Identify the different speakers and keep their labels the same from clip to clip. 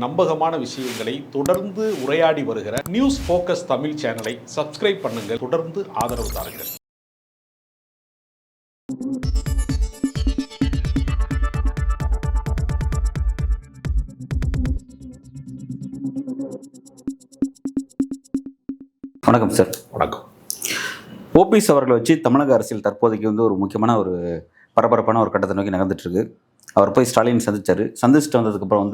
Speaker 1: நம்பகமான விஷயங்களை தொடர்ந்து உரையாடி வருகிற நியூஸ் ஃபோக்கஸ் தமிழ் சேனலை சப்ஸ்கிரைப் பண்ணுங்க. தொடர்ந்து ஆதரவு தாருங்கள்.
Speaker 2: வணக்கம் சார்.
Speaker 1: வணக்கம்.
Speaker 2: ஓபிஎஸ் அவர்களை வச்சு தமிழக அரசியல் தற்போதைக்கு ஒரு முக்கியமான ஒரு பரபரப்பான ஒரு கட்டத்தை நோக்கி நகர்ந்துட்டு இருக்கு. அவர் போய் ஸ்டாலின் சந்திச்சுட்டு வந்ததுக்கப்புறம்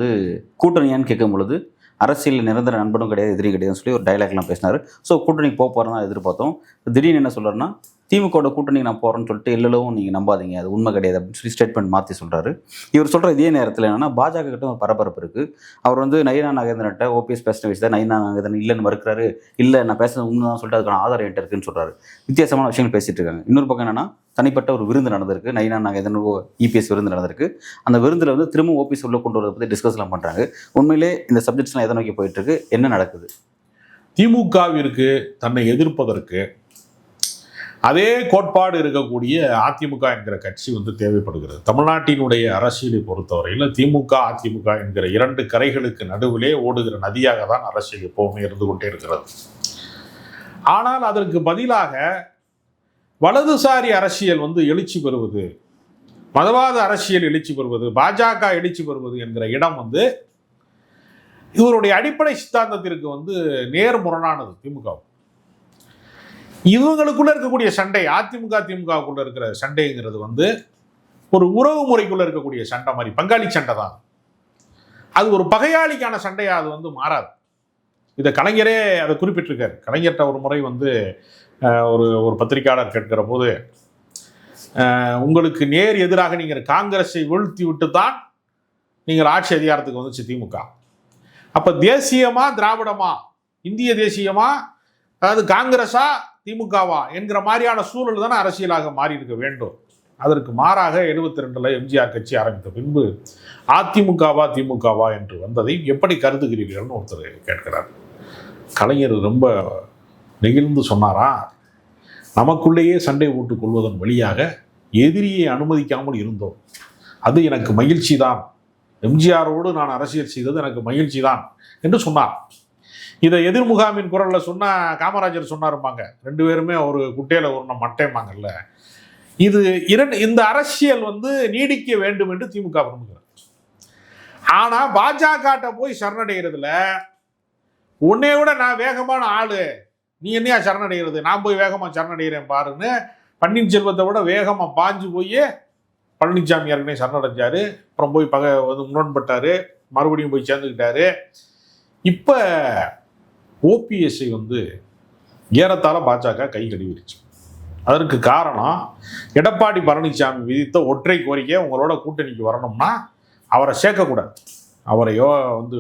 Speaker 2: கூட்டணியான்னு கேட்கும் பொழுது அரசியல் நிரந்தர நண்பனும் கிடையாது, எதிரி கிடையாதுன்னு சொல்லி ஒரு டைலாக்லாம் பேசினார். ஸோ கூட்டணிக்கு போகிறதா எதிர்பார்த்தோம். திடீர்னு என்ன சொல்கிறாருன்னா, திமுகவோட கூட்டணிக்கு நான் போகிறேன்னு சொல்லிட்டு எல்லளவும் நீங்கள் நம்பாதீங்க, அது உண்மை கிடையாது அப்படின்னு சொல்லி ஸ்டேட்மெண்ட் மாற்றி சொல்கிறாரு. இவர் சொல்கிற இதே நேரத்தில் என்னென்னா, பாஜக கிட்ட ஒரு பரபரப்பு இருக்குது. அவர் நயினா நாகேந்திரன்ட்ட ஓபிஎஸ் பேசின விஷயத்தை நயினா நாகேந்திரன் இல்லைன்னு மறுக்கிறாரு. இல்லை நான் பேசுறது உண்மை தான் சொல்லிட்டு அதுக்கான ஆதாரம் என்கிட்ட இருக்குன்னு சொல்கிறாரு. வித்தியாசமான விஷயங்கள் பேசிகிட்டு இருக்காங்க. இன்னொரு பக்கம் என்னென்னா, தனிப்பட்ட ஒரு விருந்து நடந்திருக்கு. நயினா நாகேந்திரன் இபிஎஸ் விருந்து நடந்திருக்கு. அந்த விருந்தில் திரும்ப ஓபிஎஸ் உள்ள கொண்டு வரதை பற்றி டிஸ்கஸ்லாம் பண்ணுறாங்க. உண்மையிலே இந்த சப்ஜெக்ட்ஸ்லாம் எதை நோக்கி போயிட்டு இருக்கு, என்ன நடக்குது?
Speaker 1: திமுகவிற்கு தன்னை எதிர்ப்பதற்கு அதே கோட்பாடு இருக்கக்கூடிய அதிமுக என்கிற கட்சி தேவைப்படுகிறது. தமிழ்நாட்டினுடைய அரசியலை பொறுத்தவரையில் திமுக அதிமுக என்கிற இரண்டு கரைகளுக்கு நடுவிலே ஓடுகிற நதியாக தான் அரசியல் எப்பவுமே இருந்து கொண்டே இருக்கிறது. ஆனால் அதற்கு பதிலாக வலதுசாரி அரசியல் எழுச்சி பெறுவது, மதவாத அரசியல் எழுச்சி பெறுவது, பாஜக எழுச்சி பெறுவது என்கிற இடம் இவருடைய அடிப்படை சித்தாந்தத்திற்கு நேர்முரணானது. திமுக இவங்களுக்குள்ள இருக்கக்கூடிய சண்டை, அதிமுக திமுகவுக்குள்ள இருக்கிற சண்டைங்கிறது ஒரு உறவு முறைக்குள்ள இருக்கக்கூடிய சண்டை மாதிரி, பங்காளி சண்டை தான். அது ஒரு பகையாளிக்கான சண்டையா அது மாறாது. இதை கலைஞரே அதை குறிப்பிட்டிருக்காரு. கலைஞர்கிட்ட ஒரு முறை ஒரு பத்திரிகையாளர் கேட்கிற போது, உங்களுக்கு நேர் எதிராக நீங்கள் காங்கிரஸை வீழ்த்தி விட்டு தான் நீங்கள் ஆட்சி அதிகாரத்துக்கு வந்துச்சு திமுக. அப்போ தேசியமா திராவிடமா, இந்திய தேசியமா, அதாவது காங்கிரஸா திமுகவா என்கிற மாதிரியான சூழல் தானே அரசியலாக மாறி இருக்க வேண்டும். அதற்கு மாறாக 72 எம்ஜிஆர் கட்சி ஆரம்பித்த பின்பு அதிமுகவா திமுகவா என்று வந்ததை எப்படி கருதுகிறீர்கள்னு ஒருத்தர் கேட்கிறார். கலைஞர் ரொம்ப நெகிழ்ந்து சொன்னாரா, நமக்குள்ளேயே சண்டை போட்டுக் கொள்வதன் வழியாக எதிரியை அனுமதிக்காமல் இருந்தோம், அது எனக்கு மகிழ்ச்சி தான். எம்ஜிஆரோடு நான் அரசியல் செய்தது எனக்கு மகிழ்ச்சி தான் என்று சொன்னார். இதை எதிர்முகாமின் குரலில் சொன்னால் காமராஜர் சொன்னாருப்பாங்க. ரெண்டு பேருமே ஒரு குட்டையில் ஒரு மட்டைமாங்கல்ல. இது இந்த அரசியல் நீடிக்க வேண்டும் என்று திமுக விரும்புகிறது. ஆனால் பாஜக போய் சரணடைகிறதுல, உன்னை விட நான் வேகமான ஆளு, நீ என்னையா சரணடைகிறது, நான் போய் வேகமாக சரணடைகிறேன் பாருன்னு பன்னீர்செல்வத்தை விட வேகமாக பாஞ்சு போய் பழனிசாமி ஏற்கனவே சரணடைஞ்சாரு. அப்புறம் போய் முரண்பட்டாரு, மறுபடியும் போய் சேர்ந்துக்கிட்டாரு. இப்போ ஓபிஎஸ்ஐ ஏறத்தாழ பாஜக கை கழுவிருச்சு. அதற்கு காரணம், எடப்பாடி பழனிசாமி விதித்த ஒற்றை கோரிக்கை, உங்களோட கூட்டணிக்கு வரணும்னா அவரை சேர்க்கக்கூடாது, அவரையோ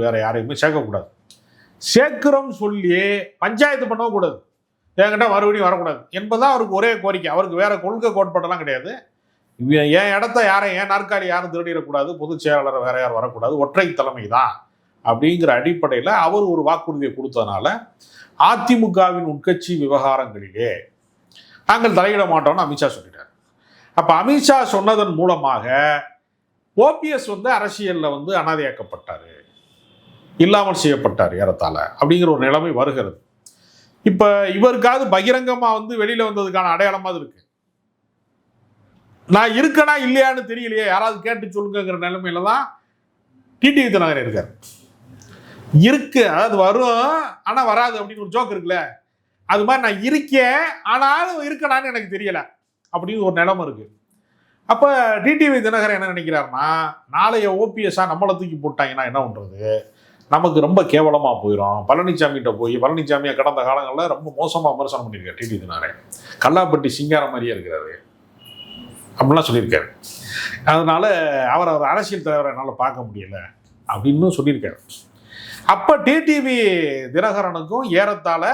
Speaker 1: வேற யாரையுமே சேர்க்கக்கூடாது. சேர்க்கிறோம் சொல்லி பஞ்சாயத்து பண்ணவும் கூடாது, என்கிட்ட மறுபடியும் வரக்கூடாது என்பதுதான் அவருக்கு ஒரே கோரிக்கை. அவருக்கு வேற கொள்கை கோட்பாட்டெல்லாம் கிடையாது. என் இடத்த யாரும், என் நாற்காலி யாரும் திருடிடக்கூடாது, பொதுச் செயலாளர் வேற யாரும் வரக்கூடாது, ஒற்றை தலைமை தான் அப்படிங்கிற அடிப்படையில் அவர் ஒரு வாக்குறுதியை கொடுத்ததுனால அதிமுகவின் உட்கட்சி விவகாரங்களிலே நாங்கள் தலையிட மாட்டோம்னு அமித்ஷா சொல்லிட்டார். அப்போ அமித்ஷா சொன்னதன் மூலமாக ஓபிஎஸ் அரசியலில் அனாதையாக்கப்பட்டார், இல்லாமல் செய்யப்பட்டார் ஏறத்தாழ அப்படிங்கிற ஒரு நிலைமை வருகிறது. இப்போ இவருக்காவது பகிரங்கமாக வெளியில் வந்ததுக்கான அடையாளமாக இருக்கு. நான் இருக்கனா இல்லையான்னு தெரியலையே, யாராவது கேட்டு சொல்லுங்கிற நிலைமையில தான் டிடிவி தினகரன் இருக்கார். இருக்கு, அதாவது வரும் ஆனால் வராது அப்படின்னு ஒரு ஜோக் இருக்குல்ல, அது மாதிரி நான் இருக்கேன் ஆனாலும் இருக்கனான்னு எனக்கு தெரியல அப்படின்னு ஒரு நிலைமை இருக்கு. அப்போ டிடிவி தினகரன் என்ன நினைக்கிறாருன்னா, நாளைய ஓபிஎஸ்ஸா நம்மளை தூக்கி போட்டாங்கன்னா என்ன பண்ணுறது, நமக்கு ரொம்ப கேவலமாக போயிடும். பழனிசாமிகிட்ட போய், பழனிசாமியை கடந்த காலங்களில் ரொம்ப மோசமாக விமர்சனம் பண்ணியிருக்காரு டிடிவி தினகரன், கல்லாப்பட்டி சிங்காரம் மாதிரியே இருக்கிறாரு அப்படின்லாம் சொல்லியிருக்காரு. அதனால அவர் அரசியல் தலைவரை என்னால் பார்க்க முடியல அப்படின்னு சொல்லியிருக்காரு. அப்போ டிடிவி தினகரனுக்கும் ஏறத்தாழ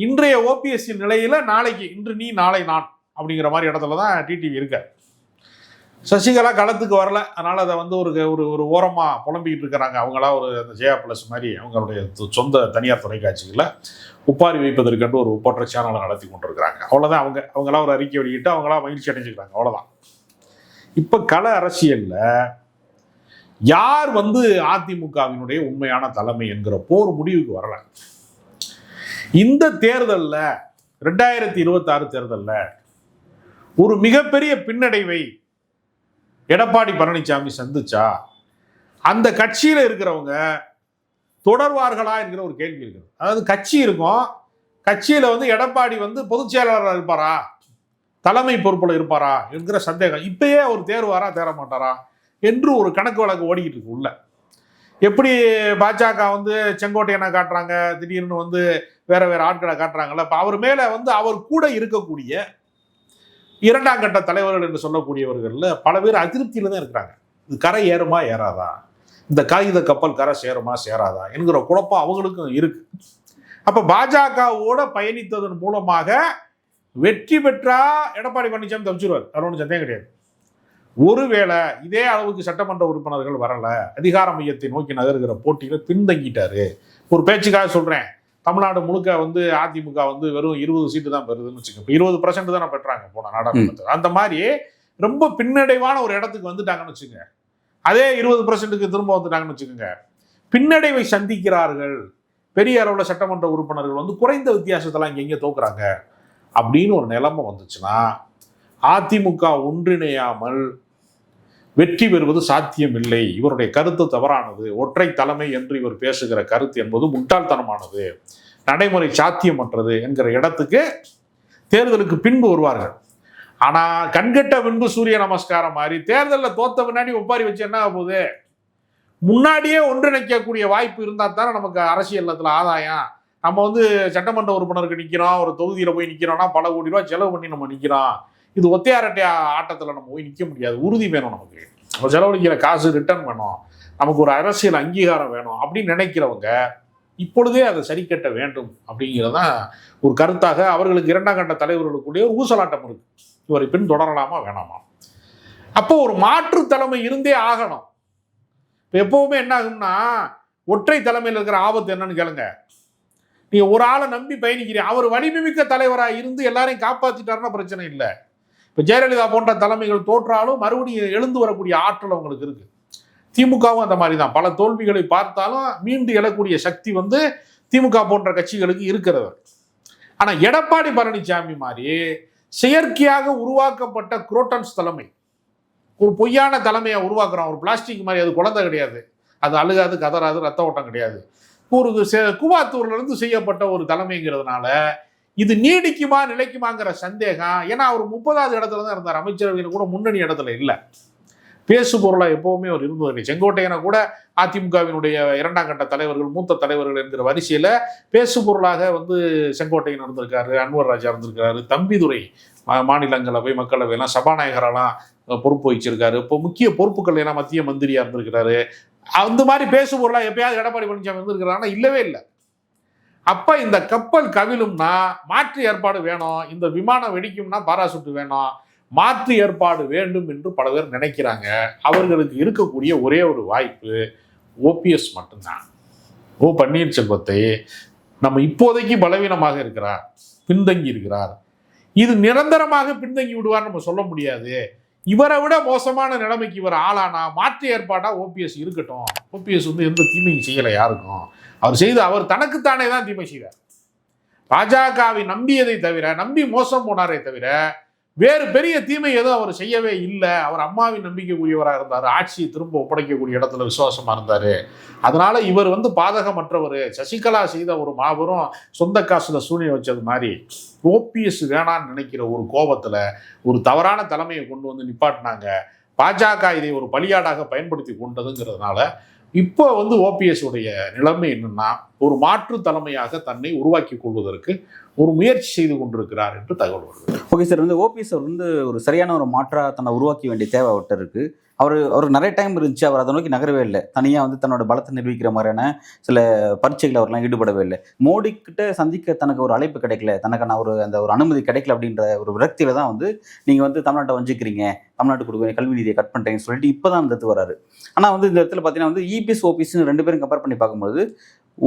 Speaker 1: இன்றைய ஓபிஎஸ்சி நிலையில் நாளைக்கு இன்று நீ நாளை நான் அப்படிங்கிற மாதிரி இடத்துல தான் டிடிவி இருக்கார். சசிகலா களத்துக்கு வரல, அதனால் அதை ஒரு ஓரமாக புலம்பிக்கிட்டு இருக்கிறாங்க. அவங்களா அந்த ஜெயா பிளஸ் மாதிரி அவங்களுடைய சொந்த தனியார் தொலைக்காட்சிகளில் உப்பாரி வைப்பதற்கென்று ஒரு ஒப்பற்ற சேனலை நடத்தி கொண்டிருக்கிறாங்க. அவ்வளோதான். அவங்களா ஒரு அறிக்கை வெளியிட்டு அவங்களா மகிழ்ச்சி அடைஞ்சுக்கிறாங்க, அவ்வளோதான். இப்போ கள அரசியலில் யார் வந்து அதிமுகவினுடைய உண்மையான தலைமை என்கிற போர் முடிவுக்கு வரல. இந்த தேர்தலில் 2026 தேர்தலில் ஒரு மிகப்பெரிய பின்னடைவை எடப்பாடி பழனிசாமி சந்திச்சா அந்த கட்சியில் இருக்கிறவங்க தொடர்வார்களா என்கிற ஒரு கேள்வி இருக்குது. அதாவது கட்சி இருக்கும், கட்சியில் வந்து எடப்பாடி வந்து பொதுச் செயலாளராக இருப்பாரா, தலைமை பொறுப்பில் இருப்பாரா என்கிற சந்தேகம். இப்பயே அவர் தேர்வாரா தேர மாட்டாரா என்று ஒரு கணக்கு வழக்கு ஓடிக்கிட்டு இருக்கு உள்ள. எப்படி பாஜக வந்து செங்கோட்டையனை காட்டுறாங்க, திடீர்னு வந்து வேற வேற ஆட்களை காட்டுறாங்கல்ல. இப்போ அவர் மேலே வந்து அவர் கூட இருக்கக்கூடிய இரண்டாம் கட்ட தலைவர்கள் என்று சொல்லக்கூடியவர்களில் பல பேர் அதிருப்தியில தான் இருக்கிறாங்க. இது கரை ஏறுமா ஏறாதா, இந்த காகித கப்பல் கரை சேருமா சேராதா என்கிற குழப்பம் அவங்களுக்கும் இருக்கு. அப்ப பாஜகவோட பயணித்ததன் மூலமாக வெற்றி பெற்றா எடப்பாடி பழனிசாமி தப்பிச்சிருவார், அது ஒன்றும் சந்தேகம் கிடையாது. ஒருவேளை இதே அளவுக்கு சட்டமன்ற உறுப்பினர்கள் வரல, அதிகார மையத்தை நோக்கி நகர்கிற போட்டியில பின்தங்கிட்டாரு. ஒரு பேச்சுக்காக சொல்றேன், தமிழ்நாடு முழுக்க வந்து அதிமுக வந்து வெறும் 20 சீட்டு தான் பெறுதுன்னு வச்சுக்கோங்க. 20% தானே பெற்றாங்க போன நாடாளுமன்றத்தில். அந்த மாதிரி ரொம்ப பின்னடைவான ஒரு இடத்துக்கு வந்துட்டாங்கன்னு வச்சுக்கோங்க. அதே 20%க்கு திரும்ப வந்துட்டாங்கன்னு வச்சுக்கோங்க. பின்னடைவை சந்திக்கிறார்கள் பெரிய அளவில் சட்டமன்ற உறுப்பினர்கள் வந்து குறைந்த வித்தியாசத்தெல்லாம் இங்கே தோக்குறாங்க அப்படின்னு ஒரு நிலைமை வந்துச்சுன்னா அதிமுக ஒன்றிணையாமல் வெற்றி பெறுவது சாத்தியமில்லை. இவருடைய கருத்து தவறானது, ஒற்றை தலைமை என்று இவர் பேசுகிற கருத்து என்பது முட்டாள்தனமானது, நடைமுறை சாத்தியமற்றது என்கிற இடத்துக்கு தேர்தலுக்கு பின்பு வருவார்கள். ஆனா கண்கட்ட பின்பு சூரிய நமஸ்காரம் மாதிரி தேர்தலில் தோத்த பின்னாடி ஒப்பாரி வச்சு என்ன ஆகுது, முன்னாடியே ஒன்றிணைக்கக்கூடிய வாய்ப்பு இருந்தால் தானே நமக்கு அரசியலத்தில் ஆதாயம். நம்ம வந்து சட்டமன்ற உறுப்பினருக்கு நிற்கிறோம், ஒரு தொகுதியில் போய் நிற்கிறோம்னா பல கோடி ரூபாய் செலவு பண்ணி நம்ம நிற்கிறோம். இது ஒத்தையாரட்டை ஆட்டத்தில் நம்ம போய் நிற்க முடியாது. உறுதி வேணும், நமக்கு நம்ம செலவழிக்கிற காசு ரிட்டர்ன் வேணும், நமக்கு ஒரு அரசியல் அங்கீகாரம் வேணும் அப்படின்னு நினைக்கிறவங்க இப்பொழுதே அதை சரி கட்ட வேண்டும் அப்படிங்கிறதான் ஒரு கருத்தாக அவர்களுக்கு இரண்டாம் கட்ட தலைவர்களுக்குள்ளே ஒரு ஊசலாட்டம் இருக்கு. இவரை பின் தொடரலாமா வேணாமா? அப்போ ஒரு மாற்று தலைமை இருந்தே ஆகணும். இப்போ எப்பவுமே என்ன ஆகும்னா, ஒற்றை தலைமையில் இருக்கிற ஆபத்து என்னன்னு கேளுங்க. நீங்க ஒரு ஆளை நம்பி பயணிக்கிறீங்க, அவர் வலிமைமிக்க தலைவராக இருந்து எல்லாரையும் காப்பாற்றிட்டாருன்னா பிரச்சனை இல்லை. இப்போ ஜெயலலிதா போன்ற தலைமைகள் தோற்றாலும் மறுபடியும் எழுந்து வரக்கூடிய ஆற்றல் அவங்களுக்கு இருக்கு. திமுகவும் அந்த மாதிரி தான். பல தோல்விகளை பார்த்தாலும் மீண்டு எழக்கூடிய சக்தி வந்து திமுக போன்ற கட்சிகளுக்கு இருக்கிறது. ஆனா எடப்பாடி பழனிசாமி மாதிரி செயற்கையாக உருவாக்கப்பட்ட குரோட்டன்ஸ் தலைமை, ஒரு பொய்யான தலைமையை உருவாக்குறோம். ஒரு பிளாஸ்டிக் மாதிரி, அது குழந்தை கிடையாது, அது அழுகாது கதறாது, ரத்த ஓட்டம் கிடையாது. ஒரு கூவாத்தூர்ல இருந்து செய்யப்பட்ட ஒரு தலைமைங்கிறதுனால இது நீடிக்குமா நிலைக்குமாங்கிற சந்தேகம். ஏன்னா அவர் 30வது இடத்துல தான் இருந்தார், அமைச்சரவையில் கூட முன்னணி இடத்துல இல்லை. பேசு பொருளாக எப்பவுமே அவர் இருந்தது. செங்கோட்டையனை கூட அதிமுகவினுடைய இரண்டாம் கட்ட தலைவர்கள், மூத்த தலைவர்கள் என்கிற வரிசையில் பேசு பொருளாக வந்து செங்கோட்டையன் இருந்திருக்காரு, அன்வர் ராஜா இருந்திருக்காரு, தம்பிதுரை மாநிலங்களவை மக்களவையெல்லாம் சபாநாயகரெல்லாம் பொறுப்பு வச்சிருக்காரு. இப்போ முக்கிய பொறுப்புகள் எல்லாம் மத்திய மந்திரியா இருந்திருக்கிறாரு. அந்த மாதிரி பேசு பொருளாக எப்பயாவது எடப்பாடி பழனிசாமி இருந்திருக்கிறாங்கன்னா இல்லவே இல்லை. அப்ப இந்த கப்பல் கவிழும்னா மாற்று ஏற்பாடு வேணும், இந்த விமானம் வெடிக்கும்னா பாராசூட் வேணும், மாற்று ஏற்பாடு வேண்டும் என்று பல பேர் நினைக்கிறாங்க. அவர்களுக்கு இருக்கக்கூடிய ஒரே ஒரு வாய்ப்பு ஓபிஎஸ் மட்டும்தான். ஓ பன்னீர்செல்வத்தை நம்ம இப்போதைக்கு பலவீனமாக இருக்கிறார், பின்தங்கி இருக்கிறார், இது நிரந்தரமாக பின்தங்கி விடுவார் நம்ம சொல்ல முடியாது. இவரை விட மோசமான நிலைமைக்கு இவர் ஆளானா மாற்று ஏற்பாடா ஓபிஎஸ் இருக்கட்டும். ஓபிஎஸ் வந்து எந்த தீமையும் செய்யலை யாருக்கும். அவர் செய்து அவர் தனக்குத்தானே தான் தீமை செய்தார். பாஜகவை நம்பியதை தவிர, நம்பி மோசம் போனாரே தவிர வேறு பெரிய தீமை எதுவும் அவர் செய்யவே இல்லை. அவர் அம்மாவின் நம்பிக்கைக்குரியவராக இருந்தார், ஆட்சியை திரும்ப ஒப்படைக்கக்கூடிய இடத்துல விசுவாசமா இருந்தாரு. அதனால இவர் வந்து பாதகமற்றவர். சசிகலா செய்த ஒரு மாபெரும் சொந்த காசுல சூனியம் வச்சது மாதிரி ஓபிஎஸ் வேணான்னு நினைக்கிற ஒரு கோபத்துல ஒரு தவறான தலைமையை கொண்டு வந்து நிப்பாட்டினாங்க. பாஜக இதை ஒரு பலியாடாக பயன்படுத்தி கொண்டதுங்கிறதுனால இப்போ வந்து ஓபிஎஸ் உடைய நிலைமை என்னன்னா, ஒரு மாற்று தலைமையாக தன்னை உருவாக்கி கொள்வதற்கு ஒரு முயற்சி செய்து கொண்டிருக்கிறார் என்று தகவல் வருது.
Speaker 2: ஓகே சார், வந்து ஓபிஎஸ் அவர் வந்து ஒரு சரியான ஒரு மாற்றா தன்னை உருவாக்க வேண்டிய தேவை அவர்கிட்ட இருக்கு. அவருக்கு நிறைய டைம் இருந்துச்சு, அவர் அதை நோக்கி நகரவே இல்லை. தனியாக வந்து தன்னோட பலத்தை நிரூபிக்கிற மாதிரியான சில பரீட்சைகள் அவர்லாம் ஈடுபடவே இல்லை. மோடி கிட்ட சந்திக்க தனக்கு ஒரு அழைப்பு கிடைக்கல, தனக்கான ஒரு அனுமதி கிடைக்கல அப்படின்ற ஒரு விரக்தியில தான் வந்து நீங்கள் வந்து தமிழ்நாட்டை வஞ்சிக்கிறீங்க, தமிழ்நாட்டுக்கு கொடுக்குற கல்வி நிதியை கட் பண்ணுறீங்கன்னு சொல்லிட்டு இப்போ தான் அந்த இடத்துக்கு வராரு. ஆனால் வந்து இந்த இடத்துல பார்த்தீங்கன்னா வந்து இபிஎஸ் ஓபிஎஸ் 2 பேரும் கம்பேர் பண்ணி பார்க்கும்போது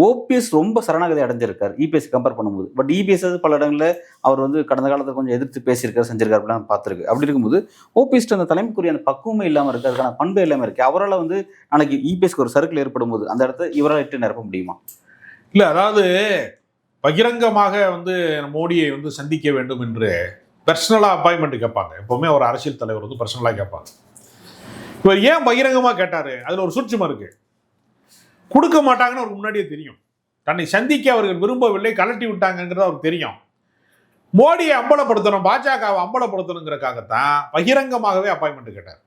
Speaker 2: ஓபிஎஸ் ரொம்ப சரணாகதி அடைஞ்சிருக்காரு இபிஎஸ் கம்பேர் பண்ணும்போது. பட் இபிஎஸ் பல இடங்களில் அவர் வந்து கடந்த காலத்தில் கொஞ்சம் எதிர்த்து பேசியிருக்காரு, செஞ்சிருக்காரு அப்படிலாம் பார்த்துருக்கு. அப்படி இருக்கும்போது ஓபிஎஸ் அந்த தலைமைக்குரிய அந்த பக்குவமே இல்லாமல் இருக்குது, அதுக்கான பண்பு இல்லாமல் இருக்குது. அவரால் வந்து நாளைக்கு இபிஎஸ்க்கு ஒரு சர்க்கிள் ஏற்படும் போது அந்த இடத்த இவரால் இட்டு நிரப்ப முடியுமா?
Speaker 1: இல்லை, அதாவது பகிரங்கமாக வந்து மோடியை வந்து சந்திக்க வேண்டும் என்று பர்சனலாக அப்பாயின்மெண்ட் கேட்பாங்க. எப்போவுமே ஒரு அரசியல் தலைவர் வந்து பர்சனலாக கேட்பாங்க. இவர் ஏன் பகிரங்கமாக கேட்டார்? அதில் ஒரு சூட்சுமம் இருக்குது. கொடுக்க மாட்டாங்கன்னு அவருக்கு முன்னாடியே தெரியும். தன்னை சந்திக்க அவர்கள் விரும்பவில்லை, கலட்டி விட்டாங்கிறது அவருக்கு தெரியும். மோடியை அம்பலப்படுத்தணும், பாஜகவை அம்பலப்படுத்தணுங்கிறக்காகத்தான் பகிரங்கமாகவே அப்பாயின்மெண்ட் கேட்டார்.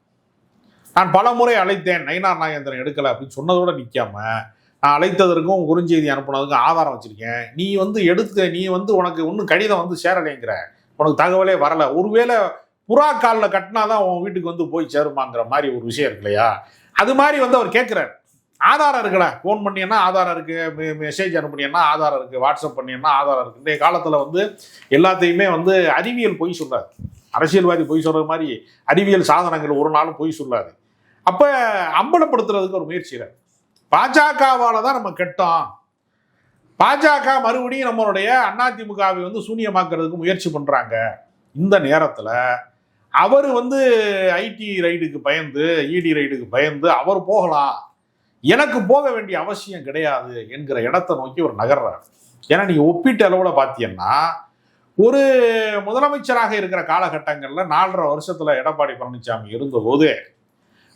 Speaker 1: நான் பல முறை அழைத்தேன், நயினார் நாகேந்திரன் எடுக்கலை அப்படின்னு சொன்னதோடு நிற்காம, நான் அழைத்ததற்கும் குறுஞ்செய்தி அனுப்புனதுக்கும் ஆதாரம் வச்சிருக்கேன், நீ வந்து எடுத்து நீ வந்து உனக்கு இன்னும் கடிதம் வந்து சேரலைங்கிற, உனக்கு தகவலே வரலை, ஒருவேளை புறா காலில் கட்டினாதான் உன் வீட்டுக்கு வந்து போய் சேருமாங்கிற மாதிரி ஒரு விஷயம் இருக்கு இல்லையா? அது மாதிரி வந்து அவர் கேட்குறாரு. ஆதாரம் இருக்குல்ல, ஃபோன் பண்ணியன்னா ஆதாரம் இருக்குது, மெசேஜ் அனுப்புனீங்கன்னா ஆதாரம் இருக்குது, வாட்ஸ்அப் பண்ணியன்னா ஆதாரம் இருக்குது. இன்றைய காலத்தில் வந்து எல்லாத்தையுமே வந்து அறிவியல் பொய் சொல்லாது, அரசியல்வாதி பொய் சொல்கிற மாதிரி அறிவியல் சாதனங்கள் ஒரு நாளும் பொய் சொல்லாது. அப்போ அம்பலப்படுத்துறதுக்கு ஒரு முயற்சியில் பாஜகவால் தான் நம்ம கெட்டோம், பாஜக மறுபடியும் நம்மளுடைய அதிமுகவை வந்து சூனியமாக்குறதுக்கு முயற்சி பண்ணுறாங்க. இந்த நேரத்தில் அவர் வந்து ஐடி ரைடுக்கு பயந்து, இடி ரைடுக்கு பயந்து அவர் போகலாம், எனக்கு போக வேண்டிய அவசியம் கிடையாது என்கிற இடத்தை நோக்கி ஒரு நகர்றார். ஏன்னா நீங்கள் ஒப்பீட்டு அளவில் பார்த்தீங்கன்னா, ஒரு முதலமைச்சராக இருக்கிற காலகட்டங்களில் 4.5 வருஷத்தில் எடப்பாடி பழனிசாமி இருந்தபோது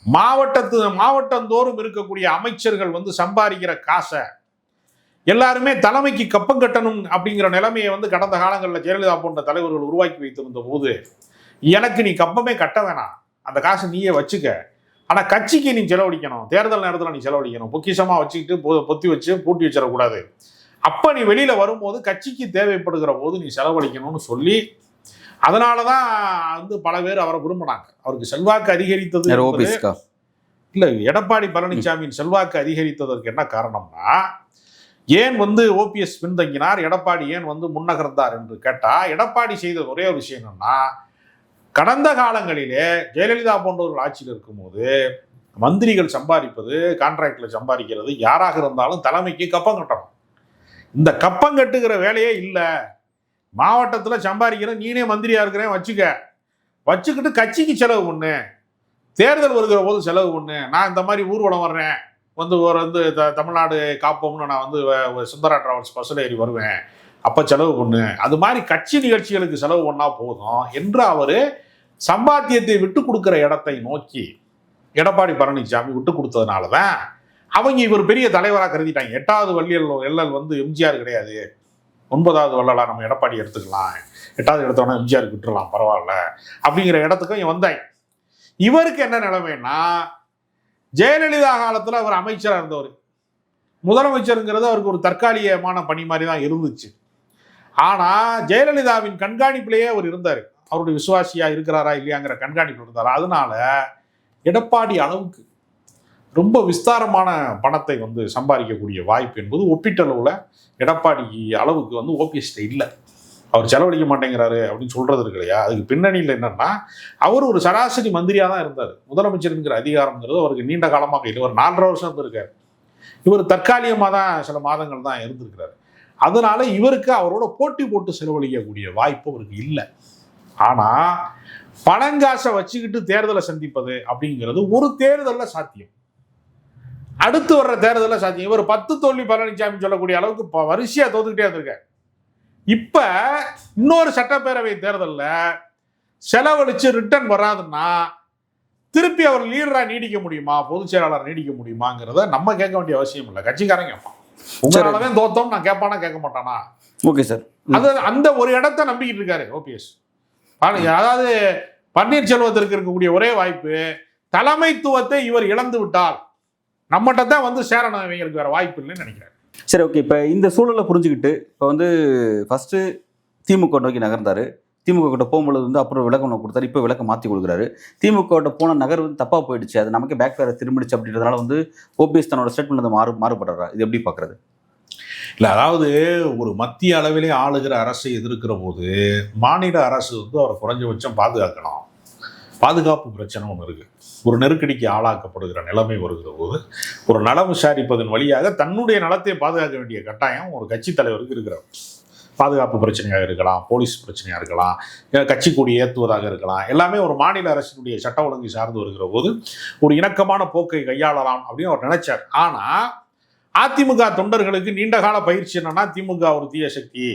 Speaker 1: மாவட்டந்தோறும் இருக்கக்கூடிய அமைச்சர்கள் வந்து சம்பாதிக்கிற காசை எல்லாருமே தலைமைக்கு கப்பம் கட்டணும் அப்படிங்கிற நிலைமையை வந்து கடந்த காலங்களில் ஜெயலலிதா போன்ற தலைவர்கள் உருவாக்கி வைத்திருந்த போது, எனக்கு நீ கப்பமே கட்ட வேணாம், அந்த காசை நீயே வச்சுக்க, ஆனால் கட்சிக்கு நீ செலவழிக்கணும், தேர்தல் நேரத்தில் நீ செலவழிக்கணும், பொக்கிஷமாக வச்சுக்கிட்டு பொத்தி வச்சு பூட்டி வச்சிடக்கூடாது, அப்போ நீ வெளியில் வரும்போது கட்சிக்கு தேவைப்படுகிற போது நீ செலவழிக்கணும்னு சொல்லி, அதனால தான் வந்து பல பேர் அவரை விரும்பினாங்க. அவருக்கு செல்வாக்கு அதிகரித்தது இல்லை, எடப்பாடி பழனிசாமியின் செல்வாக்கு அதிகரித்ததற்கு என்ன காரணம்னா, ஏன் வந்து ஓபிஎஸ் பின்தங்கினார், எடப்பாடி ஏன் வந்து முன்னகர்ந்தார் என்று கேட்டால், எடப்பாடி செய்த ஒரே ஒரு விஷயம் என்னன்னா, கடந்த காலங்களிலே ஜெயலலிதா போன்றவர்கள் ஆட்சியில் இருக்கும்போது மந்திரிகள் சம்பாதிப்பது, கான்ட்ராக்டில் சம்பாதிக்கிறது, யாராக இருந்தாலும் தலைமைக்கு கப்பம் கட்டணும். இந்த கப்பம் கட்டுகிற வேலையே இல்லை, மாவட்டத்தில் சம்பாதிக்கிற நீனே மந்திரியாக இருக்கிறேன் வச்சுக்கிட்டு கட்சிக்கு செலவு பண்ணு, தேர்தல் வருகிற போது செலவு பண்ணு, நான் இந்த மாதிரி ஊர்வலம் வர்றேன் வந்து தமிழ்நாடு காப்போம்னு நான் வந்து சுந்தரா டிராவல்ஸ் பஸ்ஸில் ஏறி வருவேன், அப்போ செலவு பண்ணு, அது மாதிரி கட்சி நிகழ்ச்சிகளுக்கு செலவு பண்ணால் போதும் என்று அவர் சம்பாத்தியத்தை விட்டு கொடுக்குற இடத்தை நோக்கி எடப்பாடி பழனிசாமி விட்டு கொடுத்ததுனால தான் அவங்க இவர் பெரிய தலைவராக கருதிட்டாங்க. 8வது வள்ளல் வந்து எம்ஜிஆர் கிடையாது, 9வது வள்ளலா நம்ம எடப்பாடி எடுத்துக்கலாம், 8வது எடுத்தோன்னா எம்ஜிஆருக்கு விட்டுடலாம் பரவாயில்ல அப்படிங்கிற இடத்துக்கும் இவன் வந்தாங்க. இவருக்கு என்ன நிலைமைன்னா, ஜெயலலிதா காலத்தில் அவர் அமைச்சராக இருந்தவர், முதலமைச்சருங்கிறது அவருக்கு ஒரு தற்காலிகமான பணி மாதிரி தான் இருந்துச்சு. ஆனால் ஜெயலலிதாவின் கண்காணிப்பிலேயே அவர் இருந்தார், அவருடைய விசுவாசியாக இருக்கிறாரா இல்லையாங்கிற கண்காணிப்பில் இருந்தார். அதனால எடப்பாடி அளவுக்கு ரொம்ப விஸ்தாரமான பணத்தை வந்து சம்பாதிக்கக்கூடிய வாய்ப்பு என்பது ஒப்பீட்டளவில் எடப்பாடி அளவுக்கு வந்து ஓபிஎஸ்ட இல்லை. அவர் செலவழிக்க மாட்டேங்கிறாரு அப்படின்னு சொல்றது இருக்கு இல்லையா, அதுக்கு பின்னணியில் என்னன்னா, அவர் ஒரு சராசரி மந்திரியாக தான் இருந்தார். முதலமைச்சருங்கிற அதிகாரம்ங்கிறது அவருக்கு நீண்ட காலமாக இல்லை, ஒரு 4.5 வருஷம் இருந்திருக்காரு. இவர் தற்காலிகமாக தான் சில மாதங்கள் தான் இருந்திருக்கிறார். அதனால இவருக்கு அவரோட போட்டி போட்டு செலவழிக்கக்கூடிய வாய்ப்பு அவருக்கு இல்லை. ஆனால் பணங்காசை வச்சுக்கிட்டு தேர்தலை சந்திப்பது அப்படிங்கிறது ஒரு தேர்தலில் சாத்தியம், அடுத்து வர்ற தேர்தலில் சாத்தியம். இவர் 10 தோல்வி பழனிசாமி சொல்லக்கூடிய அளவுக்கு வரிசையாக தோத்துக்கிட்டே இருந்திருக்காரு. இப்போ இன்னொரு சட்டப்பேரவை தேர்தலில் செலவழிச்சு ரிட்டர்ன் வராதுன்னா திருப்பி அவர் லீடராக நீடிக்க முடியுமா, பொதுச் செயலாளர் நீடிக்க முடியுமாங்கிறத நம்ம கேட்க வேண்டிய அவசியம் இல்லை, கட்சிக்காரன் கேட்பான். உங்களாலதான் தோத்தோம், நான் கேட்பானா கேட்க மாட்டானா?
Speaker 2: ஓகே சார்,
Speaker 1: அது அந்த ஒரு இடத்த நம்பிக்கிட்டு இருக்காரு ஓபிஎஸ். அதாவது பன்னீர்செல்வத்திற்கு இருக்கக்கூடிய ஒரே வாய்ப்பு, தலைமைத்துவத்தை இவர் இழந்து விட்டால் நம்மகிட்ட தான் வந்து சேரணும், இவங்களுக்கு வேற வாய்ப்பு இல்லைன்னு நினைக்கிறாரு.
Speaker 2: சரி, ஓகே. இப்போ இந்த சூழலை புரிஞ்சுக்கிட்டு இப்போ வந்து ஃபஸ்ட்டு திமுக நோக்கி நகர்ந்தார், திமுக கிட்ட போகும்பொழுது வந்து அப்புறம் விளக்கம் கொடுத்தாரு, இப்போ விளக்கம் மாற்றி கொடுக்குறாரு. திமுக கிட்ட போன நகர் வந்து தப்பாக போயிடுச்சு, அது நமக்கு பேக் ஃபேர் திரும்பிடுச்சு அப்படின்றதுனால வந்து ஓபிஎஸ் தன்னோட ஸ்டேட்மெண்ட் வந்து மாறுபடுறா, இது எப்படி பார்க்குறது?
Speaker 1: இல்லை, அதாவது ஒரு மத்திய அளவிலே ஆளுகிற அரசை எதிர்க்கிற போது மாநில அரசு வந்து அவரை குறைஞ்சபட்சம் பாதுகாக்கணும், பாதுகாப்பு பிரச்சனை ஒன்று இருக்குது. ஒரு நெருக்கடிக்கு ஆளாக்கப்படுகிற நிலைமை வருகிற போது ஒரு நலம் விசாரிப்பதன் வழியாக தன்னுடைய நலத்தை பாதுகாக்க வேண்டிய கட்டாயம் ஒரு கட்சி தலைவருக்கு இருக்கிறார். பாதுகாப்பு பிரச்சனையாக இருக்கலாம், போலீஸ் பிரச்சனையாக இருக்கலாம், கட்சி கொடி ஏற்றுவதாக இருக்கலாம், எல்லாமே ஒரு மாநில அரசினுடைய சட்ட ஒழுங்கை சார்ந்து வருகிற போது ஒரு இணக்கமான போக்கை கையாளலாம் அப்படின்னு அவர் நினைச்சார். ஆனால் அதிமுக தொண்டர்களுக்கு நீண்டகால பயிற்சி என்னன்னா, திமுக ஒரு தீய சக்தி,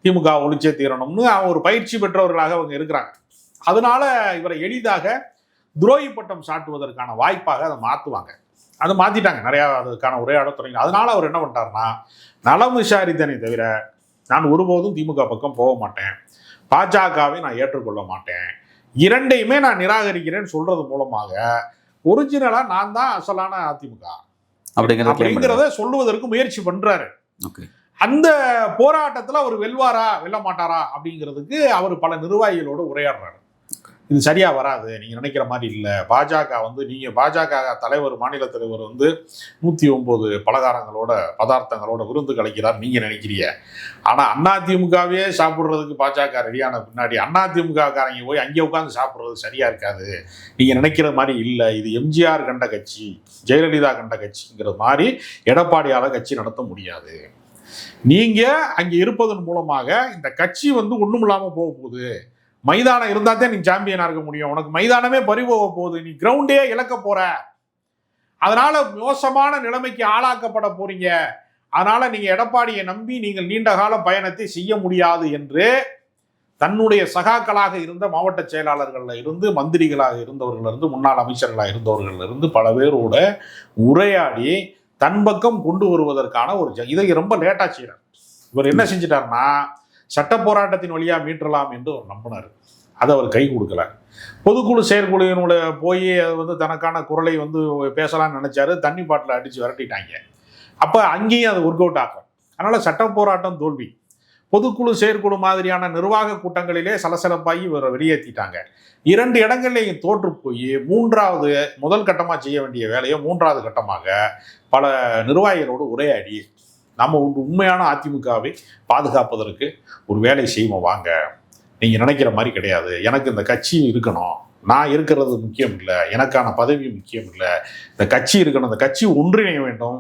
Speaker 1: திமுக ஒழிச்சே தீரணும்னு ஒரு பயிற்சி பெற்றவர்களாக அவங்க இருக்கிறாங்க. அதனால இவரை எளிதாக துரோகி பட்டம் சாட்டுவதற்கான வாய்ப்பாக அதை மாற்றுவாங்க. அதை மாற்றிட்டாங்க, நிறையா அதுக்கான உரையாடல் தொடங்கி. அதனால அவர் என்ன பண்ணிட்டாருன்னா, நலம் விசாரித்தனை தவிர நான் ஒருபோதும் திமுக பக்கம் போக மாட்டேன், பாஜகவை நான் ஏற்றுக்கொள்ள மாட்டேன், இரண்டையுமே நான் நிராகரிக்கிறேன்னு சொல்றது மூலமாக ஒரிஜினலா நான் தான் அசலான அதிமுக அப்படிங்கிறத சொல்லுவதற்கு முயற்சி பண்றாரு. அந்த போராட்டத்தில் அவர் வெல்வாரா வெல்ல மாட்டாரா அப்படிங்கிறதுக்கு அவர் பல நிர்வாகிகளோடு உரையாடுறாரு. இது சரியா வராது, நீங்க நினைக்கிற மாதிரி இல்லை. பாஜக நீங்க பாஜக தலைவர், மாநில தலைவர் 109 பலகாரங்களோட பதார்த்தங்களோட விருந்து கலைக்கிறார் நீங்க நினைக்கிறீங்க. ஆனா அதிமுகவே சாப்பிட்றதுக்கு பாஜக ரெடியான பின்னாடி அதிமுக காரங்க போய் அங்கே உட்காந்து சாப்பிட்றது சரியா இருக்காது. நீங்க நினைக்கிற மாதிரி இல்லை. இது எம்ஜிஆர் கண்ட கட்சி, ஜெயலலிதா கண்ட கட்சிங்கிற மாதிரி எடப்பாடியால கட்சி நடத்த முடியாது. நீங்க அங்க இருப்பதன் மூலமாக இந்த கட்சி ஒண்ணும் இல்லாம போக போகுது. மைதானம் இருந்தா தான் நீ சாம்பியனா இருக்க முடியும். உனக்கு மைதானமே பறிபோக போகுது, நீ கிரவுண்டே இழக்க போற. அதனால மோசமான நிலைமைக்கு ஆளாக்கப்பட போறீங்க. அதனால நீங்க எடப்பாடியை நம்பி நீங்கள் நீண்ட கால பயணத்தை செய்ய முடியாது என்று தன்னுடைய சகாக்களாக இருந்த மாவட்ட செயலாளர்கள்ல இருந்து, மந்திரிகளாக இருந்தவர்கள் இருந்து, முன்னாள் அமைச்சர்களாக இருந்தவர்கள் இருந்து பல பேரோட உரையாடி தன் பக்கம் கொண்டு வருவதற்கான இதை ரொம்ப லேட்டா செய்யறார். இவர் என்ன செஞ்சிட்டாருன்னா, சட்ட போராட்டத்தின் வழியா மீட்டலாம் என்று அவர் நம்பினார். அதை அவர் கை கொடுக்கல. பொதுக்குழு செயற்குழுவினுடைய போய் தனக்கான குரலை பேசலாம்னு நினைச்சாரு. தண்ணி பாட்டில் அடிச்சு விரட்டிட்டாங்க. அப்ப அங்கேயும் அது ஒர்க் அவுட் ஆகும். அதனால சட்ட போராட்டம் தோல்வி. பொதுக்குழு செயற்குழு மாதிரியான நிர்வாக கூட்டங்களிலே சலசலப்பாகி இவரை வெளியேற்றிட்டாங்க. 2 இடங்கள்லையும் தோற்று போய் முதல் கட்டமாக செய்ய வேண்டிய வேலையை 3வது கட்டமாக பல நிர்வாகிகளோடு உரையாடி, நம்ம உண்மையான அதிமுகவை பாதுகாப்பதற்கு ஒரு வேலை செய்வோம் வாங்க, நீங்கள் நினைக்கிற மாதிரி கிடையாது, எனக்கு இந்த கட்சி இருக்கணும், நான் இருக்கிறது முக்கியம் இல்லை, எனக்கான பதவி முக்கியம் இல்லை, இந்த கட்சி இருக்கணும், இந்த கட்சி ஒன்றிணைய வேண்டும்,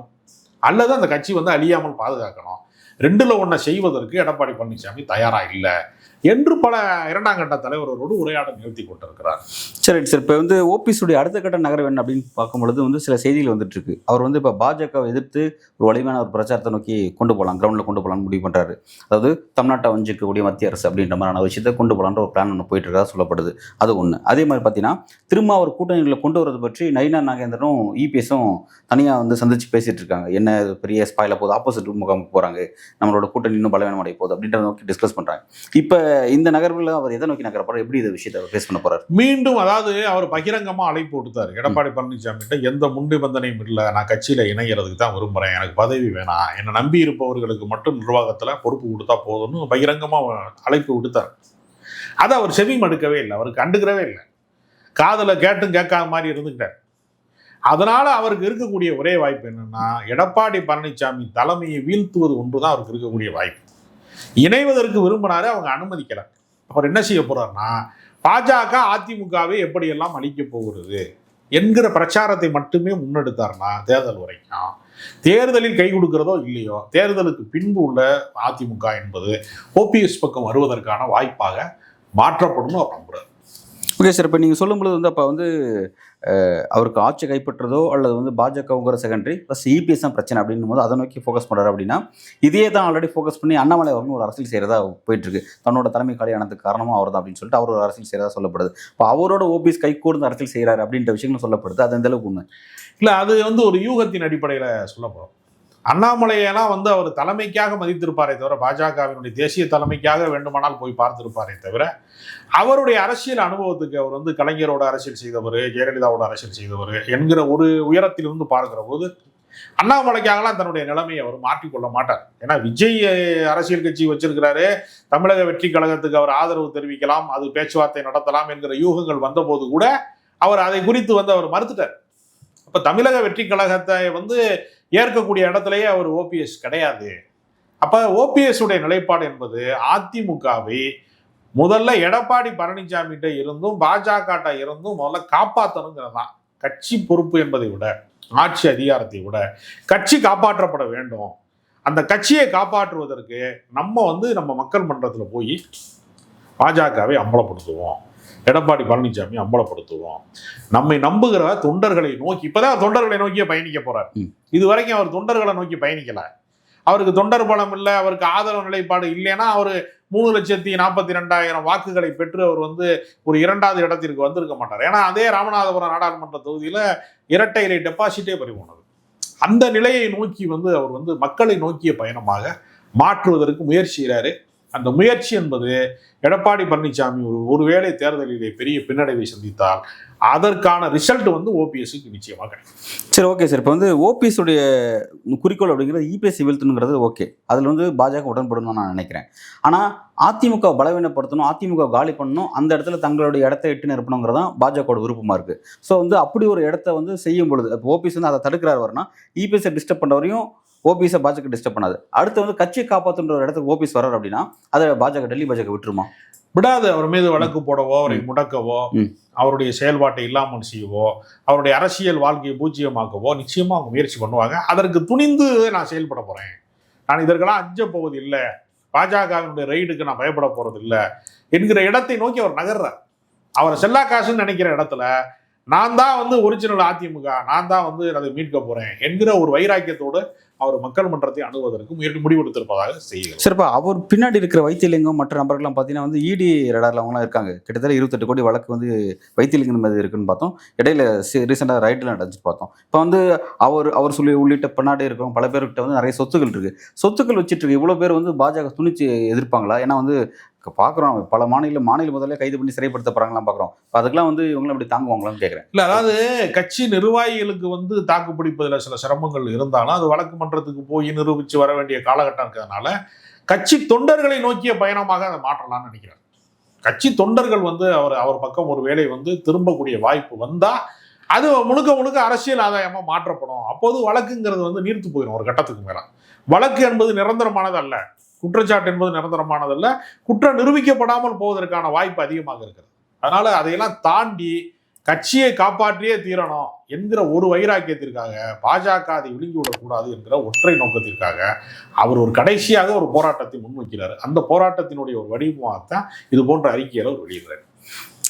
Speaker 1: அல்லது அந்த கட்சி அழியாமல் பாதுகாக்கணும், 2ல் 1 செய்வதற்கு எடப்பாடி பழனிசாமி தயாரா இல்லை என்று பல 2ஆம் கட்ட தலைவரோடு உரையாடல் நிறுத்தி கொண்டிருக்கிறார்.
Speaker 2: சரி சார், இப்போ ஓபிஎஸ்ஸுடைய அடுத்த கட்ட நகரம் என்ன அப்படின்னு பார்க்கும்பொழுது சில செய்திகள் வந்துட்டு இருக்கு. அவர் இப்போ பாஜகவை எதிர்த்து ஒரு வலிமையான ஒரு பிரச்சாரத்தை நோக்கி கொண்டு போகலாம், கிரவுண்டில் கொண்டு போகலான்னு முடிவு பண்ணுறாரு. அதாவது தமிழ்நாட்டை வஞ்சிக்கக்கூடிய மத்திய அரசு அப்படின்ற மாதிரியான விஷயத்தை கொண்டு போகலான்ற ஒரு பிளான் ஒன்று போயிட்டு இருக்கா சொல்லப்படுது. அது ஒன்று. அதே மாதிரி பார்த்தீங்கன்னா திரும்ப அவர் கூட்டணிகளை கொண்டு வரது பற்றி நயினா நாகேந்திரனும் இபிஎஸும் தனியாக சந்திச்சு பேசிட்டு இருக்காங்க. என்ன பெரிய ஸ்பாயில போகுது, ஆப்போசிட் முகாமுக்கு போகிறாங்க, நம்மளோட கூட்டணி இன்னும் பலவீனம் அடைய போகுது அப்படின்றத நோக்கி டிஸ்கஸ் பண்ணுறாங்க. இப்போ இந்த நகர்வில் அவர் எதை நோக்கி நகரப்படுற, எப்படி இந்த விஷயத்தை பேஸ் பண்ண போறாரு?
Speaker 1: மீண்டும் அதாவது அவர் பகிரங்கமா அழைப்பு கொடுத்தாரு எடப்பாடி பழனிசாமி கிட்ட. எந்த முன்னிபந்தனையும் இல்லை, நான் கட்சியில இணைகிறதுக்கு தான் விரும்புறேன், எனக்கு பதவி வேணாம், என்னை நம்பி இருப்பவர்களுக்கு மட்டும் நிர்வாகத்துல பொறுப்பு கொடுத்தா போதும்னு பகிரங்கமா அழைப்பு விடுத்தார். அதை அவர் செவி மடுக்கவே இல்லை, அவருக்கு கண்டுக்கிறவே இல்லை, காதல கேட்டும் கேட்காத மாதிரி இருந்துக்கிட்டார். அதனால அவருக்கு இருக்கக்கூடிய ஒரே வாய்ப்பு என்னன்னா, எடப்பாடி பழனிசாமி தலைமையை வீழ்த்துவது ஒன்றுதான் அவருக்கு இருக்கக்கூடிய வாய்ப்பு. இணைவதற்கு விரும்பினாரு, அவங்க அனுமதிக்கல. அவர் என்ன செய்ய போறாருன்னா, பாஜக அதிமுகவை எப்படியெல்லாம் அழிக்க போகிறது என்கிற பிரச்சாரத்தை மட்டுமே முன்னெடுத்தார்னா தேர்தல் வரைக்கும், தேர்தலில் கை கொடுக்கிறதோ இல்லையோ, தேர்தலுக்கு பின்பு உள்ள அதிமுக என்பது ஓபிஎஸ் பக்கம் வருவதற்கான வாய்ப்பாக மாற்றப்படும் அவர் நம்புறாரு.
Speaker 2: ஓகே சார், இப்போ நீங்கள் சொல்லும்போது அப்போ அவருக்கு ஆட்சி கைப்பற்றதோ அல்லது பாஜகங்கிற செகண்டரி ப்ளஸ் இபிஎஸ் தான் பிரச்சனை அப்படின்னும் போது அதை நோக்கி ஃபோக்கஸ் பண்ணுறாரு. அப்படின்னா இதே தான் ஆல்ரெடி ஃபோக்கஸ் பண்ணி அண்ணாமலை அவர்கள் ஒரு அரசியல் செய்கிறதா போயிட்டுருக்கு. தன்னோட தலைமை காலியானதுக்கு காரணமாக அவர் தான் அப்படின்னு சொல்லிட்டு அவர் ஒரு அரசியல் செய்கிறதா சொல்லப்படுது. இப்போ அவரோட ஓபிஎஸ் கை கூர்ந்து அரசியல் செய்கிறாரு அப்படின்ற விஷயங்களும் சொல்லப்படுது. அது எந்த அளவுக்கு உண்மை
Speaker 1: இல்லை, அது ஒரு யூகத்தின் அடிப்படையில் சொல்லப்படும். அண்ணாமலையெல்லாம் அவர் தலைமைக்காக மதித்திருப்பாரே தவிர, பாஜகவினுடைய தேசிய தலைமைக்காக வேண்டுமானால் போய் பார்த்திருப்பாரே தவிர, அவருடைய அரசியல் அனுபவத்துக்கு அவர் கலைஞரோட அரசியல் செய்தவர், ஜெயலலிதாவோட அரசியல் செய்தவர் என்கிற ஒரு உயரத்திலிருந்து பார்க்கிற போது அண்ணாமலைக்காகலாம் தன்னுடைய நிலைமையை அவர் மாற்றிக்கொள்ள மாட்டார். ஏன்னா விஜய் அரசியல் கட்சி வச்சிருக்கிறாரு, தமிழக வெற்றி கழகத்துக்கு அவர் ஆதரவு தெரிவிக்கலாம், அது பேச்சுவார்த்தை நடத்தலாம் என்கிற யூகங்கள் வந்தபோது கூட அவர் அதை குறித்து அவர் மறுத்துட்டார். அப்ப தமிழக வெற்றி கழகத்தை ஏற்கக்கூடிய இடத்துலயே அவர் ஓபிஎஸ் கிடையாது. அப்ப ஓபிஎஸ் உடைய நிலைப்பாடு என்பது அதிமுகவை முதல்ல எடப்பாடி பழனிசாமிகிட்ட இருந்தும் பாஜக இருந்தும் முதல்ல காப்பாற்றணுங்கிறது தான். கட்சி பொறுப்பு என்பதை விட, ஆட்சி அதிகாரத்தை விட கட்சி காப்பாற்றப்பட வேண்டும். அந்த கட்சியை காப்பாற்றுவதற்கு நம்ம மக்கள் மன்றத்தில் போய் பாஜகவை அம்பலப்படுத்துவோம், எடப்பாடி பழனிசாமி அம்பலப்படுத்துவோம், நம்மை நம்புகிற தொண்டர்களை நோக்கி. இப்பதான் தொண்டர்களை நோக்கியே பயணிக்க போறார். இதுவரைக்கும் அவர் தொண்டர்களை நோக்கி பயணிக்கல. அவருக்கு தொண்டர் பலம் இல்லை, அவருக்கு ஆதரவு நிலைப்பாடு இல்லைன்னா அவர் 3,42,000 வாக்குகளை பெற்று அவர் ஒரு 2வது இடத்திற்கு வந்திருக்க மாட்டார். ஏன்னா அதே ராமநாதபுரம் நாடாளுமன்ற தொகுதியில இரட்டை இலை டெபாசிட்டே பறிபோனது. அந்த நிலையை நோக்கி அவர் மக்களை நோக்கிய பயணமாக மாற்றுவதற்கு முயற்சி செய்கிறாரு. அந்த முயற்சி என்பது எடப்பாடி பழனிசாமி ஒருவேளை தேர்தலிலே பெரிய பின்னடைவை சந்தித்தால் அதற்கான ரிசல்ட் ஓபிஎஸ்க்கு நிச்சயமாக கிடைக்கும்.
Speaker 2: சரி, ஓகே சார். இப்போ ஓபிஎஸ் உடைய குறிக்கோள் அப்படிங்கிறது இபிஎஸ் வீழ்த்தணுங்கிறது ஓகே, அதில் பாஜக உடன்படணும்னு நான் நினைக்கிறேன். ஆனால் அதிமுக பலவீனப்படுத்தணும், அதிமுக காலி பண்ணணும், அந்த இடத்துல தங்களுடைய இடத்தை எட்டு நிரப்பணுங்கிறது தான் பாஜகவோட விருப்பமாக இருக்குது. ஸோ அப்படி ஒரு இடத்த செய்யும் பொழுது இப்போ ஓபிஎஸ் அதை தடுக்கிறார் வரனா இபிஎஸ்ஸை டிஸ்டர்ப் பண்ணுறவரையும் ஓபிஎஸ்ஸை பாஜக டிஸ்டர்ப் பண்ணாது. அடுத்து கட்சியை காப்பாற்றுன்ற ஒரு இடத்துக்கு ஓபிஎஸ் வர்றார் அப்படின்னா அதை டெல்லி பாஜக விட்டுருமா?
Speaker 1: விடாது. அவர் மீது வழக்கு போடவோ, அவரை முடக்கவோ, அவருடைய செயல்பாட்டை இல்லாமல் செய்யவோ, அவருடைய அரசியல் வாழ்க்கையை பூஜ்ஜியமாக்கவோ நிச்சயமா அவங்க முயற்சி பண்ணுவாங்க. அதற்கு துணிந்து நான் செயல்பட போறேன், நான் இதற்கெல்லாம் அஞ்ச போவது இல்லை, பாஜகவினுடைய ரைடுக்கு நான் பயப்பட போறது இல்லை என்கிற இடத்தை நோக்கி அவர் நகர்றார். அவர் செல்லா காசுன்னு நினைக்கிற இடத்துல நான் தான் ஒரிஜினல் அதிமுக, நான் தான் அதை மீட்க போறேன் என்கிற ஒரு வைராக்கியத்தோடு அவர் மக்கள் மன்றத்தை அணுகுவதற்கு முடிவெடுத்திருப்பதாக செய்கிறார்.
Speaker 2: சிறப்பா அவர் பின்னாடி இருக்கிற வைத்தியலிங்கம் மற்ற நபர்கள்லாம் பார்த்தீங்கன்னா இடி ரடார்ல அவங்களாம் இருக்காங்க. கிட்டத்தட்ட 28 கோடி வழக்கு வைத்தியலிங்கம் மீது இருக்குன்னு பார்த்தோம். இடையில ரீசெண்டாக ரைட்ல நடந்துச்சு பார்த்தோம். இப்போ அவர் சொல்லி உள்ளிட்ட பின்னாடி இருக்கிறவங்க பல பேர்கிட்ட நிறைய சொத்துக்கள் இருக்கு. சொத்துக்கள் வச்சுட்டு இருக்கு. இவ்வளோ பேர் பாஜக துணிச்சு எதிர்ப்பாங்களா? ஏன்னா பார்க்குறோம் பல மாநில முதல்ல கைது பண்ணி சிறைப்படுத்த போறாங்களாம் பார்க்குறோம். அதுக்கெல்லாம் இவங்களும் அப்படி தாங்குவாங்களான்னு கேட்குறேன்.
Speaker 1: இல்லை, அதாவது கட்சி நிர்வாகிகளுக்கு தாக்கு பிடிப்பதில் சில சிரமங்கள் இருந்தாலும் அது வழக்கு மன்றத்துக்கு போய் நிரூபித்து வர வேண்டிய காலகட்டம் இருக்கிறதுனால கட்சி தொண்டர்களை நோக்கிய பயணமாக அதை மாற்றலாம்னு நினைக்கிறார். கட்சி தொண்டர்கள் அவர் பக்கம் ஒரு வேளை திரும்பக்கூடிய வாய்ப்பு வந்தா அது முழுக்க அரசியல் ஆதாயமா மாற்றப்படும். அப்போது வழக்குங்கிறது நீர்த்து போயிடும். ஒரு கட்டத்துக்கு மேல வழக்கு என்பது நிரந்தரமானது அல்ல, குற்றச்சாட்டு என்பது நிரந்தரமானதல்ல, குற்றம் நிரூபிக்கப்படாமல் போவதற்கான வாய்ப்பு அதிகமாக இருக்கிறது. அதனால அதையெல்லாம் தாண்டி கட்சியை காப்பாற்றியே தீரணும் என்கிற ஒரு வைராக்கியத்திற்காக பாஜக அதை விழுங்கி விடக்கூடாது என்கிற ஒற்றை நோக்கத்திற்காக அவர் ஒரு கடைசியாக ஒரு போராட்டத்தை முன்வைக்கிறார். அந்த போராட்டத்தினுடைய ஒரு வடிவமாகத்தான் இது போன்ற அறிக்கைகளை அவர் வெளியிடுறாரு.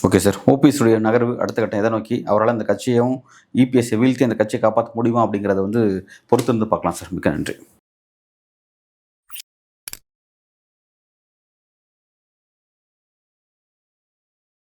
Speaker 2: ஓகே சார், ஓபிஎஸ் உடைய நகர்வு அடுத்த கட்டம் எதை நோக்கி, அவரால் அந்த கட்சியையும் இபிஎஸ்ஸை வீழ்த்தி அந்த கட்சியை காப்பாற்ற முடியுமா அப்படிங்கிறத பொறுத்திருந்து பார்க்கலாம் சார். மிக்க நன்றி.